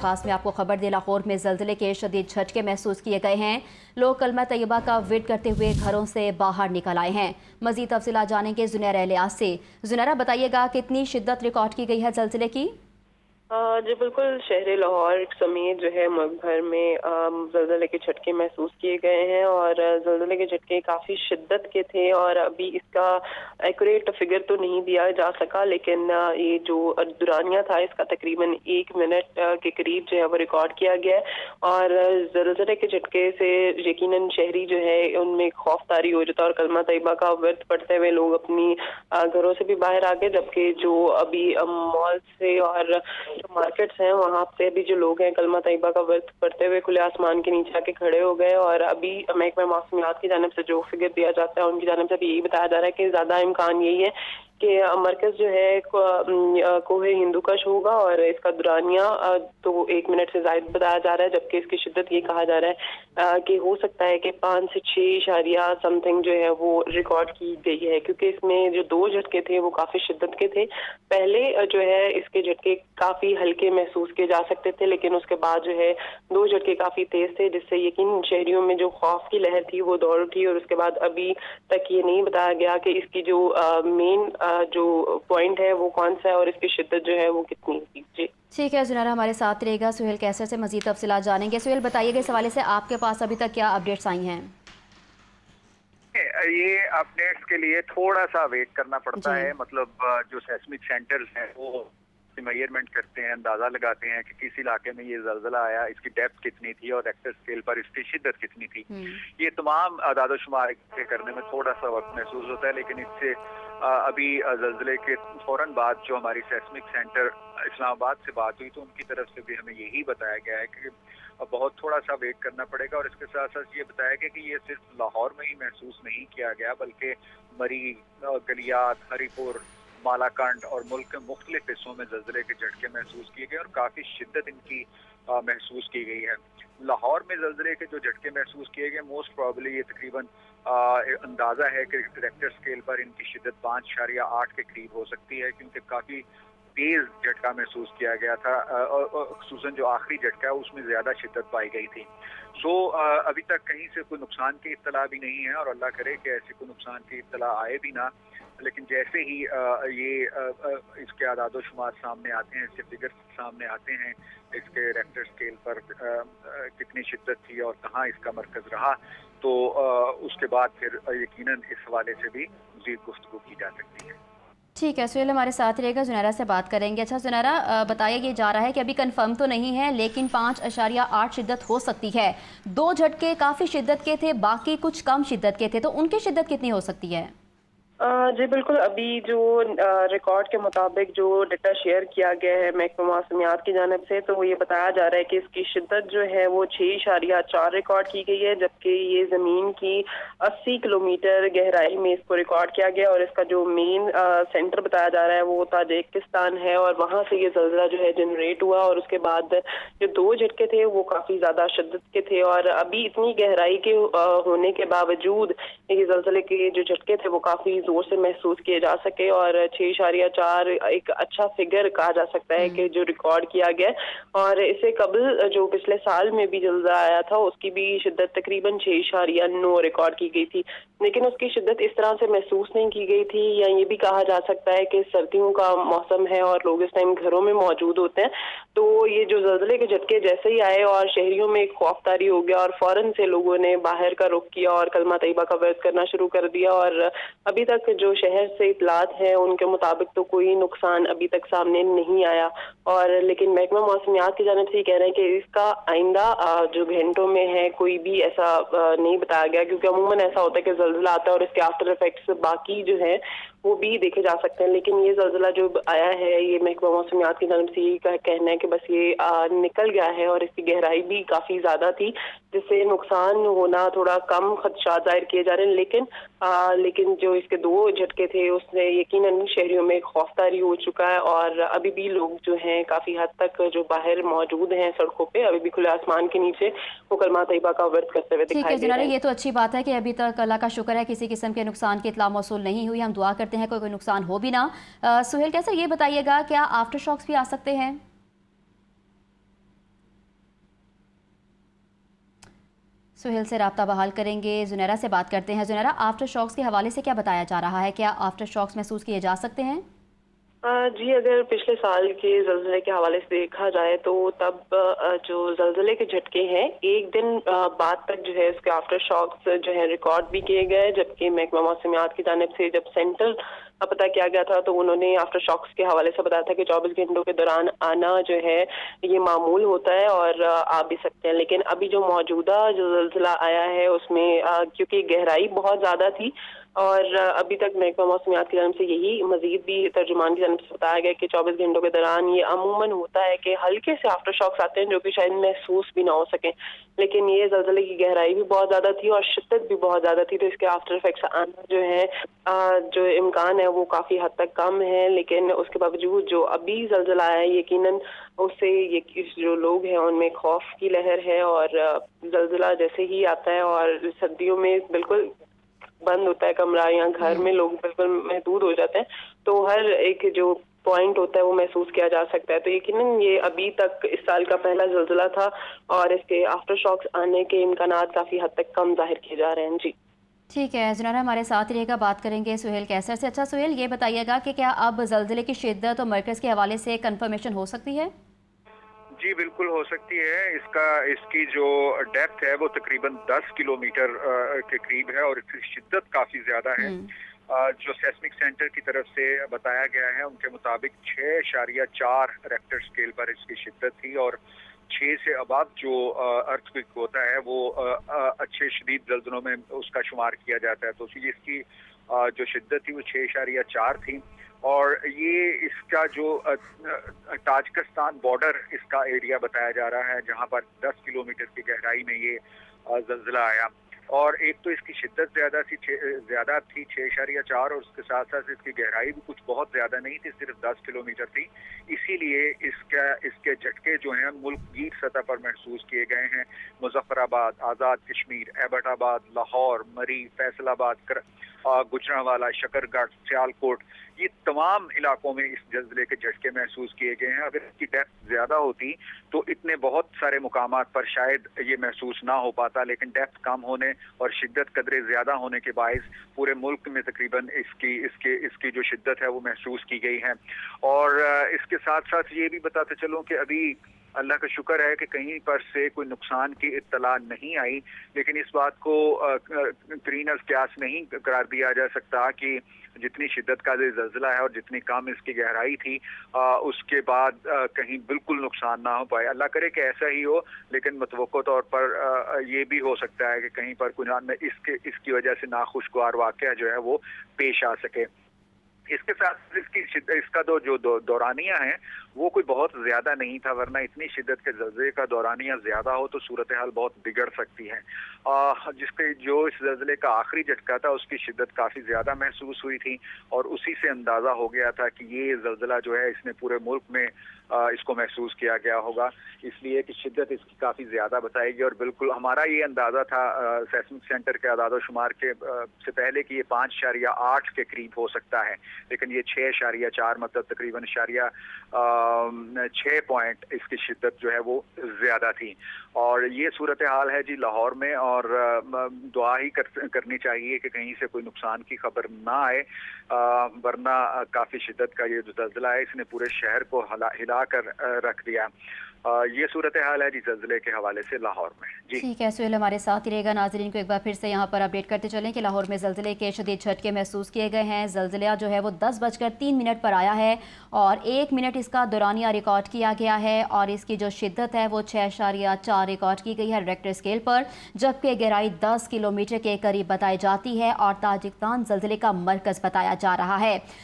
खास में आपको खबर दे, लाहौर में ज़लज़ले के शदीद झटके महसूस किए गए हैं। लोग कलमा तैयबा का विर्द करते हुए घरों से बाहर निकल आए हैं। मज़ीद तफसीलात जानेंगे ज़ुनैरा इलियास से। ज़ुनैरा, बताइएगा कितनी शिद्दत रिकॉर्ड की गई है ज़लज़ले की? जी बिल्कुल, शहर लाहौर समेत जो है मुल्क भर में ज़लज़ले के झटके महसूस किए गए हैं और ज़लज़ले के झटके काफ़ी शिद्दत के थे और अभी इसका एक्यूरेट फिगर तो नहीं दिया जा सका, लेकिन ये जो दुरानिया था इसका तकरीबन 1 मिनट के करीब जो है वो रिकॉर्ड किया गया है। और ज़लज़ले के झटके से यकीनन शहरी जो है उनमें खौफ तारी हो जाता है और कलमा तैयबा का विर्द पढ़ते हुए लोग अपनी घरों से भी बाहर आ गए, जबकि जो अभी मॉल से और जो मार्केट्स हैं वहाँ पे भी जो लोग हैं कलमा तैयबा का विर्द पढ़ते हुए खुले आसमान के नीचे आके खड़े हो गए। और अभी महकमा मौसमियात की जानिब से जो फिगर दिया जाता है उनकी जानिब से भी यही बताया जा रहा है कि ज्यादा इम्कान यही है कि मरकज जो है कोहे हिंदूकश होगा और इसका दुरानिया तो 1 मिनट से ज्यादा बताया जा रहा है, जबकि इसकी शिद्दत ये कहा जा रहा है कि हो सकता है कि 5 से 6 इशारिया समथिंग जो है वो रिकॉर्ड की गई है, क्योंकि इसमें जो 2 झटके थे वो काफी शिद्दत के थे। पहले जो है इसके झटके काफी हल्के महसूस किए जा सकते थे, लेकिन उसके बाद जो है 2 झटके काफी तेज थे, जिससे यकीन शहरियों में जो खौफ की लहर थी वो दौड़ उठी। और उसके बाद अभी तक ये नहीं बताया गया कि इसकी जो मेन जो पॉइंट है वो कौन सा है और इसकी शिद्दत जो है वो कितनी थी। जी ठीक है ज़ुनैरा, हमारे साथ रहेगा। सुहेल कैसर से मज़ीद तफसीलात जानेंगे। सुहेल, बताइएगा इस हवाले से आपके पास अभी तक क्या अपडेट्स आई हैं? ये अपडेट्स के लिए थोड़ा सा वेट करना पड़ता जी। है। मतलब जो सेस्मिक सेंटर्स हैं वो मेजरमेंट करते हैं, अंदाजा लगाते हैं कि किस इलाके में ये जलजला आया, इसकी डेप्थ कितनी थी और रेक्टर स्केल पर इसकी शिद्दत कितनी थी। ये तमाम आदादोशुमार करने में थोड़ा सा वक्त महसूस होता है, लेकिन इससे अभी जलजले के फौरन बाद जो हमारी सेस्मिक सेंटर इस्लामाबाद से बात हुई तो उनकी तरफ से भी हमें यही बताया गया है कि बहुत थोड़ा सा वेट करना पड़ेगा। और इसके साथ साथ ये बताया गया कि ये सिर्फ लाहौर में ही महसूस नहीं किया गया, बल्कि मरी, गलियात, हरीपुर, मालाकंड और मुल्क के मुख्तलिफ हिस्सों में जलजले के झटके महसूस किए गए और काफी शिद्दत इनकी महसूस की गई है। लाहौर में जलजले के जो झटके महसूस किए गए मोस्ट प्रॉबली ये तकरीबन अंदाजा है कि रेक्टर स्केल पर इनकी शिद्दत 5.8 के करीब हो सकती है, क्योंकि काफी तेज झटका महसूस किया गया था और खुसूसन जो आखिरी झटका है उसमें ज्यादा शिद्दत पाई गई थी। अभी तक कहीं से कोई नुकसान की इत्तला भी नहीं है और अल्लाह करे कि ऐसे कोई नुकसान की इत्तला आए भी ना, लेकिन जैसे ही इसके आदादो शुमार सामने आते हैं, इसके फिगर सामने आते हैं, इसके रेक्टर स्केल पर कितनी शिद्दत थी और कहाँ इसका मरकज रहा, तो उसके बाद फिर यकीनन इस हवाले से भी मज़ीद गुफ्तगू की जा सकती है। ठीक है, सुहेल हमारे साथ रहेगा, ज़ुनैरा से बात करेंगे। अच्छा ज़ुनैरा, बताया ये जा रहा है कि अभी कंफर्म तो नहीं है, लेकिन 5.8 शिद्दत हो सकती है। 2 झटके काफ़ी शिद्दत के थे, बाकी कुछ कम शिद्दत के थे, तो उनकी शिद्दत कितनी हो सकती है? जी बिल्कुल, अभी जो रिकॉर्ड के मुताबिक जो डेटा शेयर किया गया है महकमा मौसमियात की जानिब से, तो ये बताया जा रहा है कि इसकी शिद्दत जो है वो 6.4 रिकॉर्ड की गई है, जबकि ये ज़मीन की 80 किलोमीटर गहराई में इसको रिकॉर्ड किया गया और इसका जो मेन सेंटर बताया जा रहा है वो ताजिकिस्तान है और वहाँ से ये जलज़ला जो है जनरेट हुआ। और उसके बाद जो 2 झटके थे वो काफ़ी ज़्यादा शिद्दत के थे और अभी इतनी गहराई के होने के बावजूद ये जलज़ले के जो झटके थे वो काफ़ी जोर से महसूस किए जा सके और 6.4 एक अच्छा फिगर कहा जा सकता है कि जो रिकॉर्ड किया गया। और इससे कबल जो पिछले साल में भी जलज़ला आया था उसकी भी शिद्दत तकरीबन 6.9 रिकॉर्ड की गई थी, लेकिन उसकी शिद्दत इस तरह से महसूस नहीं की गई थी। या ये भी कहा जा सकता है कि सर्दियों का मौसम है और लोग इस टाइम घरों में मौजूद होते हैं, तो ये जो जलज़ले के झटके जैसे ही आए और शहरियों में एक खौफतारी हो गया और फौरन से लोगों ने बाहर का रुख किया और कलमा तैयबा का विर्द करना शुरू कर दिया। और अभी तक जो शहर से इतलात है उनके मुताबिक तो कोई नुकसान अभी तक सामने नहीं आया। और लेकिन महकमा मौसमियात की जानिब से कह रहे हैं कि इसका आइंदा जो घंटों में है कोई भी ऐसा नहीं बताया गया, क्योंकि अमूमन ऐसा होता है कि जलज़ला आता है और इसके आफ्टर इफेक्ट्स बाकी जो है वो भी देखे जा सकते हैं, लेकिन ये जलज़ला जो आया है ये महकमा मौसमियात की जानिब से यही कहना है कि बस ये निकल गया है और इसकी गहराई भी काफी ज्यादा थी, जिससे नुकसान होना थोड़ा कम खदशात जाहिर किए जा रहे हैं। लेकिन जो इसके 2 झटके थे उससे यकीनन शहरियों में खौफतारी हो चुका है और अभी भी लोग जो हैं काफी हद तक जो बाहर मौजूद हैं सड़कों पे अभी भी खुले आसमान के नीचे वो कलमा तैयबा का विर्द करते हुए दिखाई दे रहे हैं। ये तो अच्छी बात है कि अभी तक अल्लाह का शुक्र है किसी किस्म के नुकसान की इत्तला मौसूल नहीं हुई। हम दुआ करते हैं कोई नुकसान हो भी ना। सुहेल कैसे ये बताइएगा क्या आफ्टर शॉक्स भी आ सकते हैं? सुहेल से रब्ता बहाल करेंगे। जुनैरा से बात करते हैं। जुनैरा, आफ्टर शॉक्स के हवाले से क्या बताया जा रहा है? क्या आफ्टर शॉक्स महसूस किए जा सकते हैं? जी, अगर पिछले साल के ज़लज़ले के हवाले से देखा जाए तो तब जो ज़लज़ले के झटके हैं, एक दिन बाद तक जो है इसके आफ्टर शॉक्स जो है रिकॉर्ड भी किए गए, जबकि महकमा मौसमियात की जानिब से जब सेंटर पता किया गया था तो उन्होंने आफ्टर शॉक्स के हवाले से बताया था कि 24 घंटों के दौरान आना जो है ये मामूल होता है और आ भी सकते हैं। लेकिन अभी जो मौजूदा जो ज़लज़ला आया है उसमें क्योंकि गहराई बहुत ज़्यादा थी और अभी तक महकमा मौसमियात की जानिब से यही मजीद भी तर्जुमान की जानिब से बताया गया कि 24 घंटों के दौरान ये अमूमन होता है कि हल्के से आफ्टर शॉक्स आते हैं जो कि शायद महसूस भी ना हो सके, लेकिन ये ज़लज़ले की गहराई भी बहुत ज़्यादा थी और शिद्दत भी बहुत ज़्यादा थी, तो इसके आफ्टर इफेक्ट्स आना जो है जो इम्कान है वो काफ़ी हद तक कम है। लेकिन उसके बावजूद जो अभी ज़लज़ला आया है यकीनन उससे ये जो लोग हैं उनमें खौफ की लहर है और ज़लज़ला जैसे ही आता है और सर्दियों में बिल्कुल बंद होता है कमरा या घर में लोग बिल्कुल महदूद हो जाते हैं, तो हर एक जो पॉइंट होता है वो महसूस किया जा सकता है। तो यकीनन ये अभी तक इस साल का पहला ज़लज़ला था और इसके आफ्टर शॉक्स आने के इम्कानात काफ़ी हद तक कम जाहिर किए जा रहे हैं। जी ठीक है, जुनैरा हमारे साथ ही रहेगा। बात करेंगे सुहेल कैसर से। अच्छा सुहेल, ये बताइएगा कि क्या अब ज़लज़ले की शिद्दत और मरकज़ के हवाले से कंफर्मेशन हो सकती है? जी बिल्कुल हो सकती है। इसकी जो डेप्थ है वो तकरीबन 10 किलोमीटर के करीब है और इसकी शिद्दत काफ़ी ज़्यादा है। जो सेस्मिक सेंटर की तरफ से बताया गया है उनके मुताबिक 6.4 रेक्टर स्केल पर इसकी शिद्दत थी और 6 से अबव जो अर्थक्वेक होता है वो अच्छे शदीद ज़लज़लों में उसका शुमार किया जाता है। तो इसकी जो शिद्दत थी वो 6.4 थी और ये इसका जो ताजिकिस्तान बॉर्डर इसका एरिया बताया जा रहा है जहां पर 10 किलोमीटर की गहराई में ये ज़लज़ला आया और एक तो इसकी शिद्दत ज़्यादा थी 6.4 और उसके साथ साथ इसकी गहराई भी कुछ बहुत ज़्यादा नहीं थी, सिर्फ 10 किलोमीटर थी। इसीलिए इसके झटके जो हैं मुल्क गीर सतह पर महसूस किए गए हैं। मुजफ्फराबाद, आज़ाद कश्मीर, एबटाबाद, लाहौर, मरी, फैसलाबाद, गुजरांवाला, शकरगढ़, सियालकोट, ये तमाम इलाकों में इस ज़लज़ले के झटके महसूस किए गए हैं। अगर इसकी डेप्थ ज़्यादा होती तो इतने बहुत सारे मुकामात पर शायद ये महसूस ना हो पाता, लेकिन डेप्थ कम होने और शिद्दत कदरे ज़्यादा होने के बायस पूरे मुल्क में तकरीबन इसकी जो शिद्दत है वो महसूस की गई है। और इसके साथ साथ ये भी बताते चलूँ कि अभी अल्लाह का शुक्र है कि कहीं पर से कोई नुकसान की इत्तला नहीं आई, लेकिन इस बात को करीना क्यास नहीं करार दिया जा सकता कि जितनी शिद्दत का ज़लज़ला है और जितनी कम इसकी गहराई थी उसके बाद कहीं बिल्कुल नुकसान ना हो पाए। अल्लाह करे कि ऐसा ही हो, लेकिन मतवक्को तौर पर ये भी हो सकता है कि कहीं पर इसकी वजह से नाखुशगवार वाक़या जो है वो पेश आ सके। इसके साथ इसका जो दौरानिया है वो कोई बहुत ज्यादा नहीं था, वरना इतनी शिद्दत के ज़लज़ले का दौरानिया ज्यादा हो तो सूरत हाल बहुत बिगड़ सकती है। जिसके जो इस ज़लज़ले का आखिरी झटका था उसकी शिद्दत काफी ज्यादा महसूस हुई थी और उसी से अंदाजा हो गया था कि ये ज़लज़ला जो है इसने पूरे मुल्क में इसको महसूस किया गया होगा, इसलिए कि शिद्दत इसकी काफी ज्यादा बताएगी। और बिल्कुल हमारा ये अंदाजा था सेस्मिक सेंटर के आदाद शुमार के से पहले कि ये 5.8 के करीब हो सकता है, लेकिन ये 6.4 मतलब तकरीबन 6 पॉइंट इसकी शिद्दत जो है वो ज्यादा थी। और ये सूरत हाल है जी लाहौर में, और दुआ ही करनी चाहिए कि कहीं से कोई नुकसान की खबर ना आए, वरना काफी शिद्दत का ये जो ज़लज़ला है इसने पूरे शहर को हिला कर रख दिया। ये सूरत हाल है जी ज़लज़ले के हवाले से लाहौर में। जी ठीक है, सुहेल हमारे साथ ही रहेगा। नाज़रीन को एक बार फिर से यहाँ पर अपडेट करते चलें कि लाहौर में ज़लज़ले के शदीद झटके महसूस किए गए हैं। ज़लज़ला जो है वो 10:03 पर आया है और 1 मिनट इसका दौरानिया रिकॉर्ड किया गया है और इसकी जो शिद्दत है वो 6.4 रिकॉर्ड की गई है रेक्टर स्केल पर, जबकि गहराई 10 किलोमीटर के करीब बताई जाती है और ताजिकिस्तान ज़लज़ले का मरकज़ बताया जा रहा है।